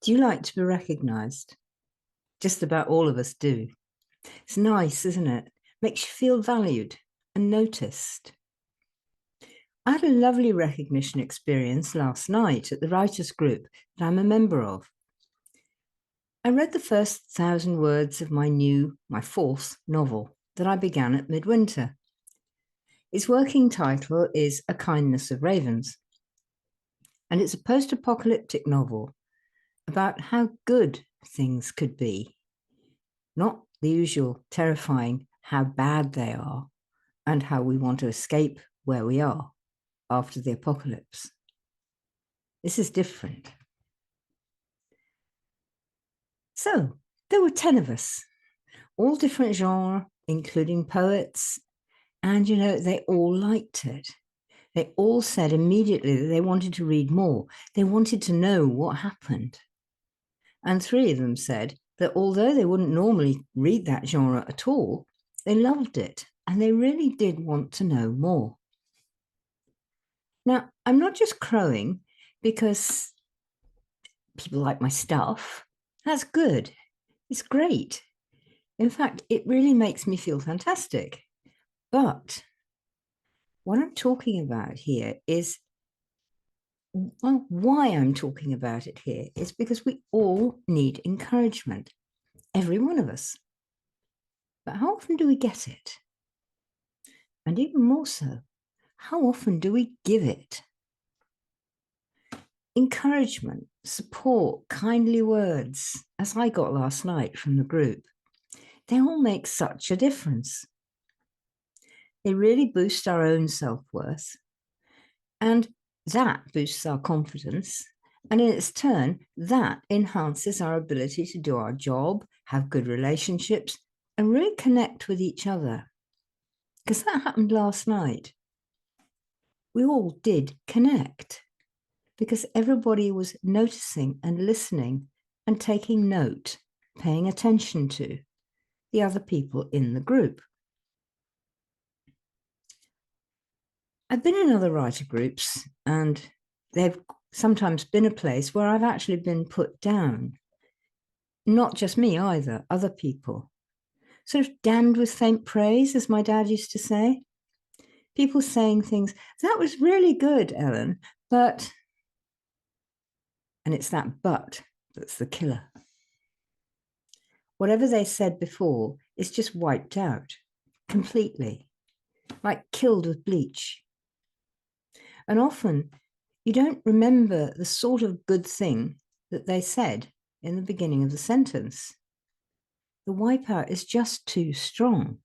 Do you like to be recognized? Just about all of us do. It's nice, isn't it? Makes you feel valued and noticed. I had a lovely recognition experience last night at the writers group that I'm a member of. I read the first 1,000 words of my fourth novel that I began at midwinter. Its working title is A Kindness of Ravens, and it's a post-apocalyptic novel about how good things could be, not the usual terrifying how bad they are and how we want to escape where we are after the apocalypse. This is different. So there were 10 of us, all different genres, including poets, and they all liked it. They all said immediately that they wanted to read more. They wanted to know what happened. And 3 of them said that although they wouldn't normally read that genre at all, they loved it and they really did want to know more. Now, I'm not just crowing because people like my stuff. That's good. It's great. In fact, it really makes me feel fantastic. But what I'm talking about here is, well, why I'm talking about it here is because we all need encouragement, every one of us. But how often do we get it? And even more so, how often do we give it? Encouragement, support, kindly words, as I got last night from the group, they all make such a difference. They really boost our own self-worth, and that boosts our confidence. And in its turn, that enhances our ability to do our job, have good relationships, and really connect with each other. Because that happened last night. We all did connect because everybody was noticing and listening and taking note, paying attention to the other people in the group. I've been in other writer groups, and they've sometimes been a place where I've actually been put down. Not just me either, other people. Sort of damned with faint praise, as my dad used to say. People saying things, that was really good, Ellen, but, and it's that but that's the killer. Whatever they said before is just wiped out completely, like killed with bleach. And often you don't remember the sort of good thing that they said in the beginning of the sentence. The wipeout is just too strong.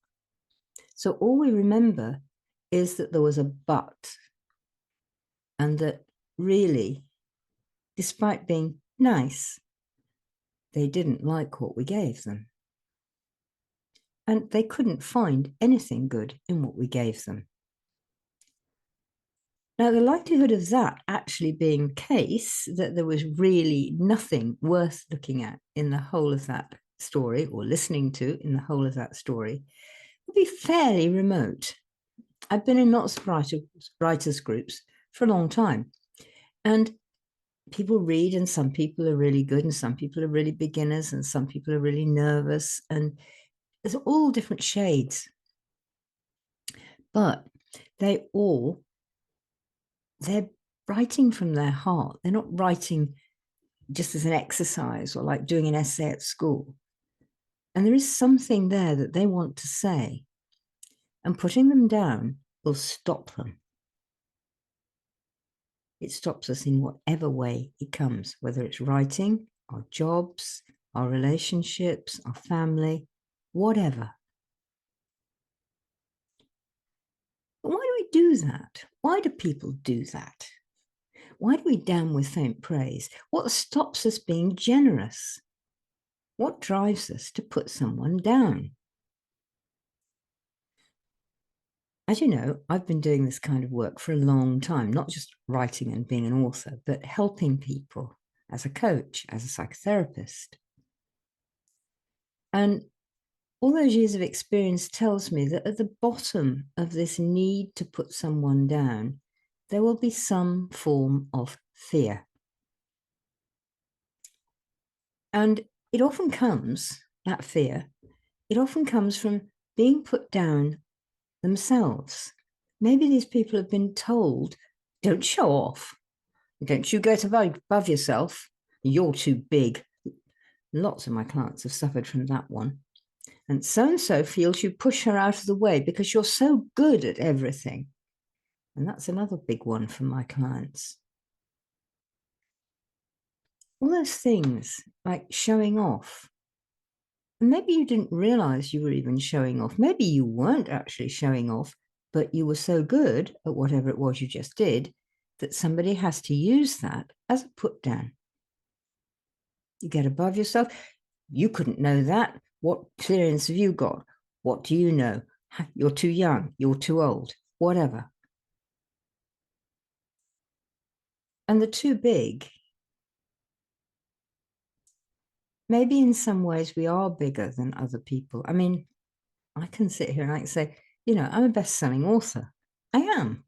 So all we remember is that there was a but, and that really, despite being nice, they didn't like what we gave them. And they couldn't find anything good in what we gave them. Now, the likelihood of that actually being the case, that there was really nothing worth looking at in the whole of that story or listening to in the whole of that story, would be fairly remote. I've been in lots of writers groups for a long time, and people read, and some people are really good, and some people are really beginners, and some people are really nervous, and there's all different shades. But they're writing from their heart. They're not writing just as an exercise or like doing an essay at school. And there is something there that they want to say, and putting them down will stop them. It stops us in whatever way it comes, whether it's writing, our jobs, our relationships, our family, whatever. But why do we do that? Why do people do that? Why do we damn with faint praise? What stops us being generous? What drives us to put someone down? As you know, I've been doing this kind of work for a long time, not just writing and being an author, but helping people as a coach, as a psychotherapist. And all those years of experience tells me that at the bottom of this need to put someone down, there will be some form of fear. And it often comes, that fear, it often comes from being put down themselves. Maybe these people have been told, don't show off. Don't you get above yourself. You're too big. Lots of my clients have suffered from that one. And so feels you push her out of the way because you're so good at everything. And that's another big one for my clients. All those things like showing off. Maybe you didn't realize you were even showing off. Maybe you weren't actually showing off, but you were so good at whatever it was you just did that somebody has to use that as a put down. You get above yourself. You couldn't know that. What experience have you got? What do you know? You're too young. You're too old. Whatever. And the too big. Maybe in some ways we are bigger than other people. I mean, I can sit here and I can say, you know, I'm a best-selling author. I am.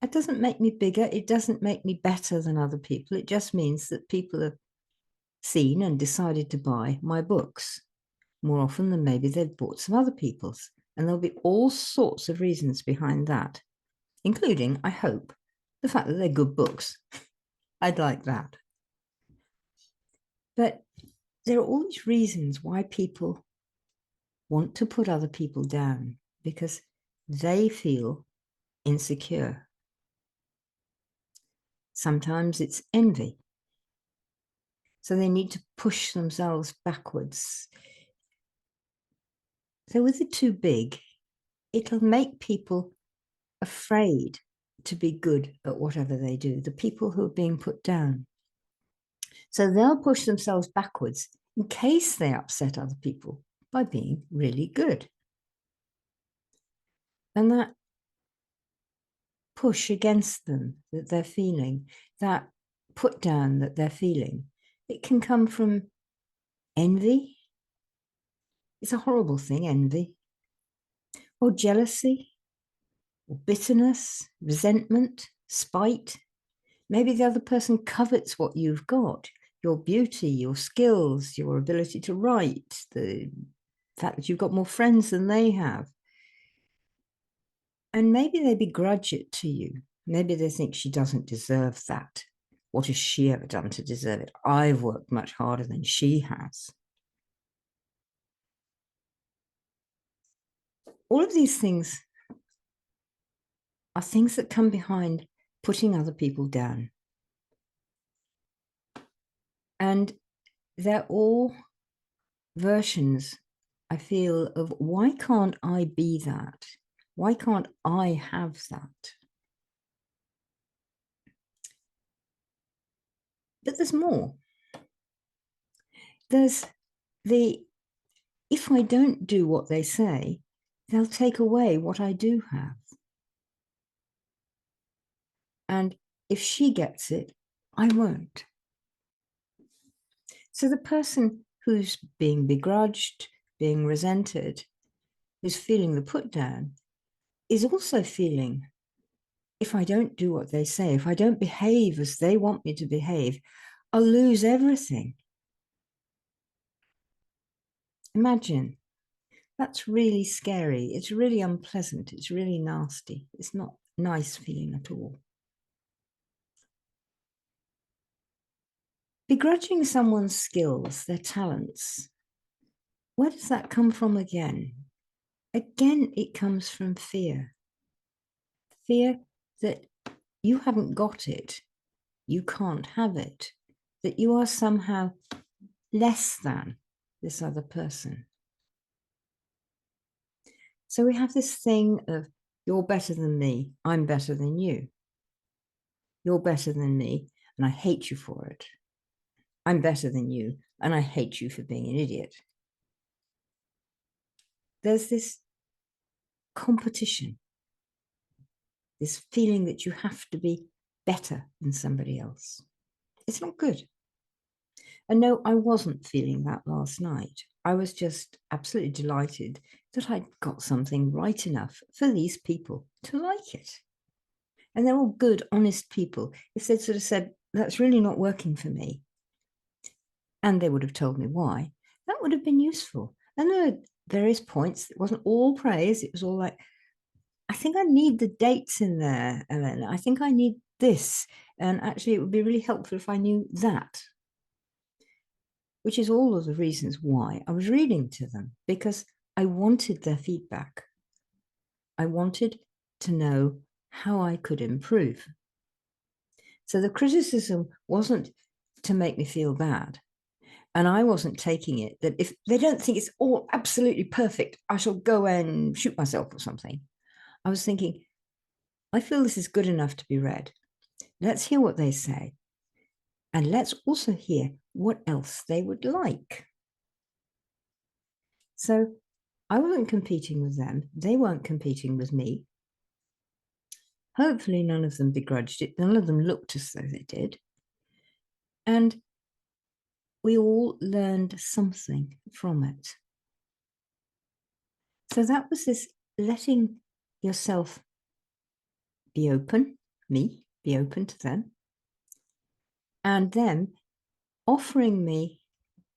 It doesn't make me bigger. It doesn't make me better than other people. It just means that people have seen and decided to buy my books more often than maybe they've bought some other people's. And there'll be all sorts of reasons behind that, including, I hope, the fact that they're good books. I'd like that. But there are all these reasons why people want to put other people down because they feel insecure. Sometimes it's envy. So they need to push themselves backwards. So with it too big, it'll make people afraid to be good at whatever they do, the people who are being put down. So they'll push themselves backwards in case they upset other people by being really good. And that push against them that they're feeling, that put down that they're feeling, it can come from envy. It's a horrible thing, envy, or jealousy, or bitterness, resentment, spite. Maybe the other person covets what you've got, your beauty, your skills, your ability to write, the fact that you've got more friends than they have. And maybe they begrudge it to you. Maybe they think she doesn't deserve that. What has she ever done to deserve it? I've worked much harder than she has. All of these things are things that come behind putting other people down. And they're all versions, I feel, of why can't I be that? Why can't I have that? But there's more. There's the, if I don't do what they say, they'll take away what I do have. And if she gets it, I won't. So the person who's being begrudged, being resented, who's feeling the put down, is also feeling, if I don't do what they say, if I don't behave as they want me to behave, I'll lose everything. Imagine, that's really scary. It's really unpleasant. It's really nasty. It's not a nice feeling at all. Begrudging someone's skills, their talents, where does that come from again? Again, it comes from fear. Fear that you haven't got it, you can't have it, that you are somehow less than this other person. So we have this thing of, you're better than me, I'm better than you. You're better than me, and I hate you for it. I'm better than you, and I hate you for being an idiot. There's this competition, this feeling that you have to be better than somebody else. It's not good. And no, I wasn't feeling that last night. I was just absolutely delighted that I'd got something right enough for these people to like it. And they're all good, honest people. If they'd sort of said, that's really not working for me, and they would have told me why, that would have been useful. And there are various points. It wasn't all praise. It was all like, I think I need the dates in there, Ellen. I think I need this. And actually, it would be really helpful if I knew that, which is all of the reasons why I was reading to them, because I wanted their feedback. I wanted to know how I could improve. So the criticism wasn't to make me feel bad. And I wasn't taking it that if they don't think it's all absolutely perfect, I shall go and shoot myself or something. I was thinking, I feel this is good enough to be read. Let's hear what they say. And let's also hear what else they would like. So I wasn't competing with them. They weren't competing with me. Hopefully none of them begrudged it. None of them looked as though they did. And we all learned something from it. So that was this letting yourself be open, me, be open to them, and them offering me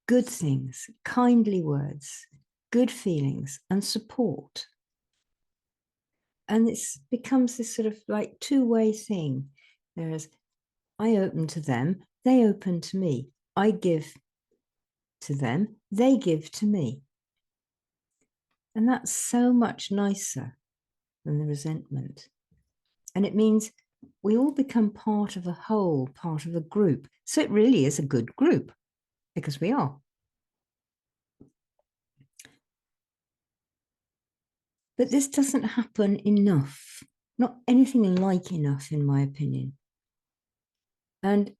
good things, kindly words, good feelings, and support. And it becomes this sort of like two-way thing. There's, I open to them, they open to me. I give to them, they give to me. And that's so much nicer than the resentment. And it means we all become part of a whole, part of a group. So it really is a good group, because we are. But this doesn't happen enough, not anything like enough, in my opinion. And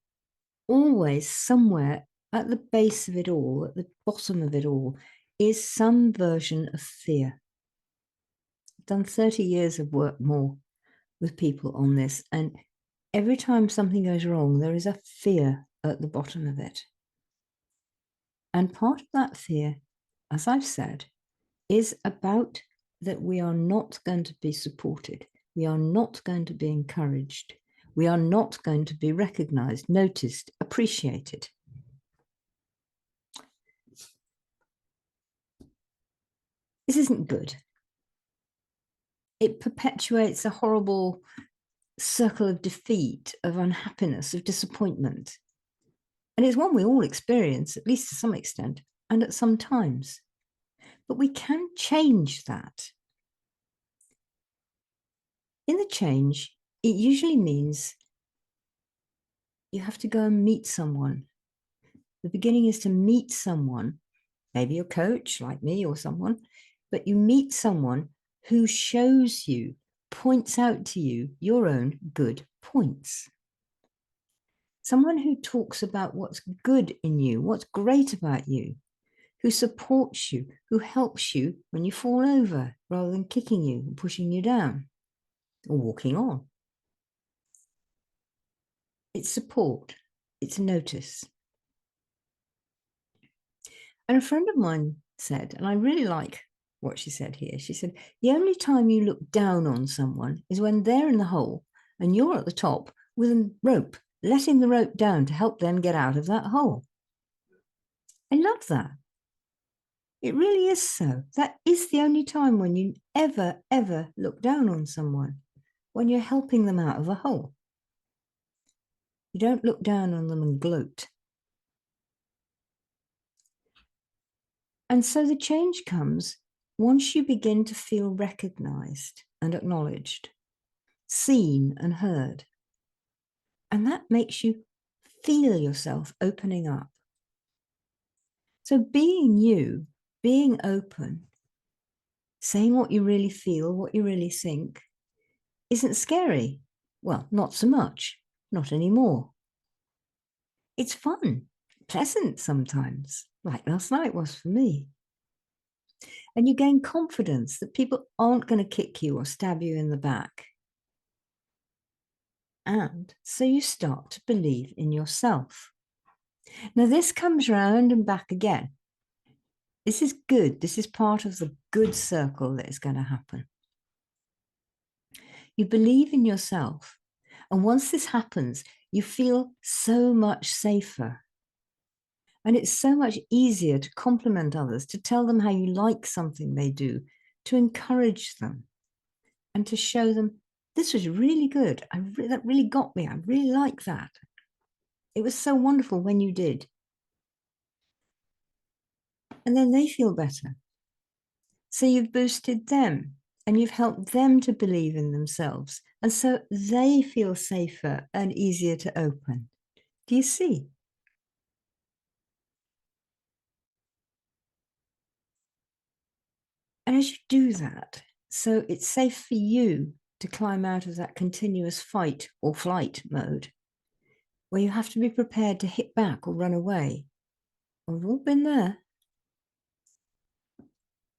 always somewhere at the base of it all, at the bottom of it all, is some version of fear. I've done 30 years of work more with people on this, and every time something goes wrong, there is a fear at the bottom of it. And part of that fear, as I've said, is about that we are not going to be supported. We are not going to be encouraged. We are not going to be recognized, noticed, appreciated. This isn't good. It perpetuates a horrible circle of defeat, of unhappiness, of disappointment. And it's one we all experience, at least to some extent, and at some times. But we can change that. In the change, it usually means you have to go and meet someone. The beginning is to meet someone, maybe a coach like me or someone, but you meet someone who shows you, points out to you your own good points. Someone who talks about what's good in you, what's great about you, who supports you, who helps you when you fall over rather than kicking you and pushing you down or walking on. It's support, it's notice. And a friend of mine said, and I really like what she said here, she said, the only time you look down on someone is when they're in the hole and you're at the top with a rope, letting the rope down to help them get out of that hole. I love that. It really is so. That is the only time when you ever look down on someone, when you're helping them out of a hole. You don't look down on them and gloat. And so the change comes once you begin to feel recognized and acknowledged, seen and heard. And that makes you feel yourself opening up. So being you, being open, saying what you really feel, what you really think, isn't scary. Well, not so much, not anymore. It's fun, pleasant sometimes, like last night was for me. And you gain confidence that people aren't going to kick you or stab you in the back. And so you start to believe in yourself. Now, this comes round and back again. This is good. This is part of the good circle that is going to happen. You believe in yourself. And once this happens, you feel so much safer. And it's so much easier to compliment others, to tell them how you like something they do, to encourage them, and to show them, this was really good. That really got me. I really like that. It was so wonderful when you did. And then they feel better. So you've boosted them and you've helped them to believe in themselves. And so they feel safer and easier to open. Do you see? And as you do that, so it's safe for you to climb out of that continuous fight or flight mode where you have to be prepared to hit back or run away. We've all been there.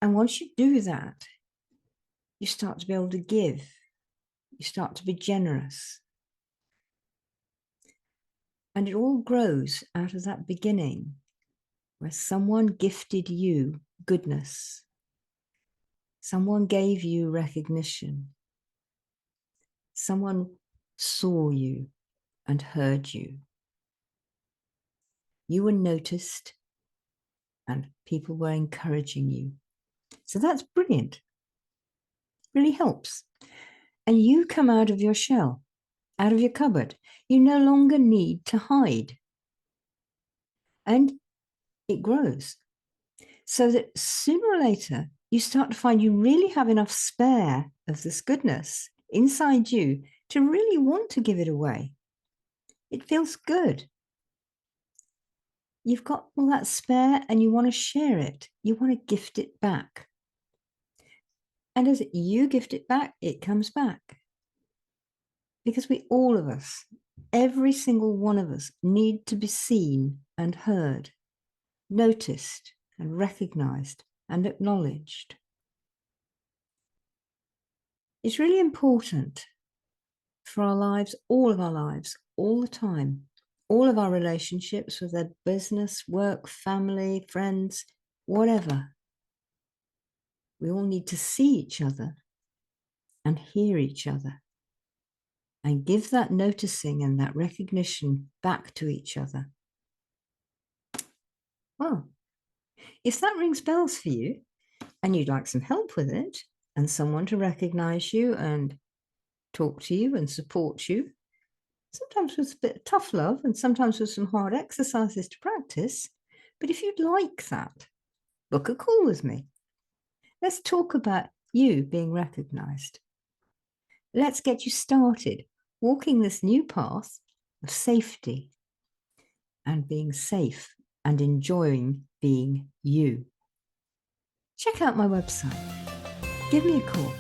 And once you do that, you start to be able to give. You start to be generous. And it all grows out of that beginning where someone gifted you goodness. Someone gave you recognition. Someone saw you and heard you. You were noticed and people were encouraging you. So that's brilliant. Really helps. And you come out of your shell, out of your cupboard. You no longer need to hide. And it grows. So that sooner or later, you start to find you really have enough spare of this goodness inside you to really want to give it away. It feels good. You've got all that spare and you want to share it. You want to gift it back. And as you gift it back, it comes back. Because we, all of us, every single one of us, need to be seen and heard, noticed and recognized and acknowledged. It's really important for our lives, all of our lives, all the time, all of our relationships, with their business, work, family, friends, whatever. We all need to see each other and hear each other and give that noticing and that recognition back to each other. Well, if that rings bells for you and you'd like some help with it and someone to recognize you and talk to you and support you, sometimes with a bit of tough love and sometimes with some hard exercises to practice, but if you'd like that, book a call with me. Let's talk about you being recognized. Let's get you started walking this new path of safety and being safe and enjoying being you. Check out my website. Give me a call.